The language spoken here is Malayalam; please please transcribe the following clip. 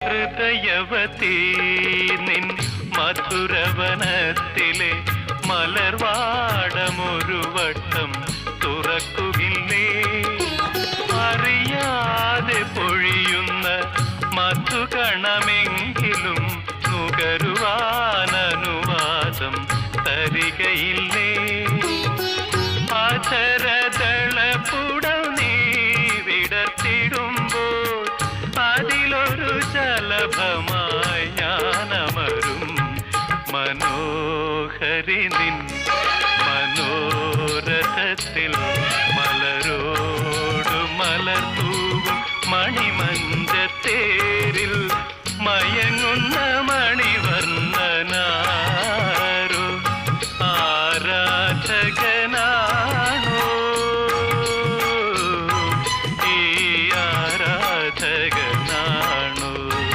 ഹൃദയവതീ നിൻ മധുരവനത്തിലെ മലർവാടമൊരു വട്ടം തുറക്കുകില്ലേ? അറിയാതെ പൊഴിയുന്ന മധുകണമെങ്കിലും നുകരുവാനനുവാദം തരികയില്ലേ? അധരദളപുടം നീ വിടർത്തിടുമ്പോൾ അതിലൊരു ശലഭമായി ഞാനമരും. മനോഹരി നിൻ മനോരഥത്തിൽ മലരോട് മലർത്തൂവും മണിമഞ്ചത്തേരിൽ മയങ്ങുന്ന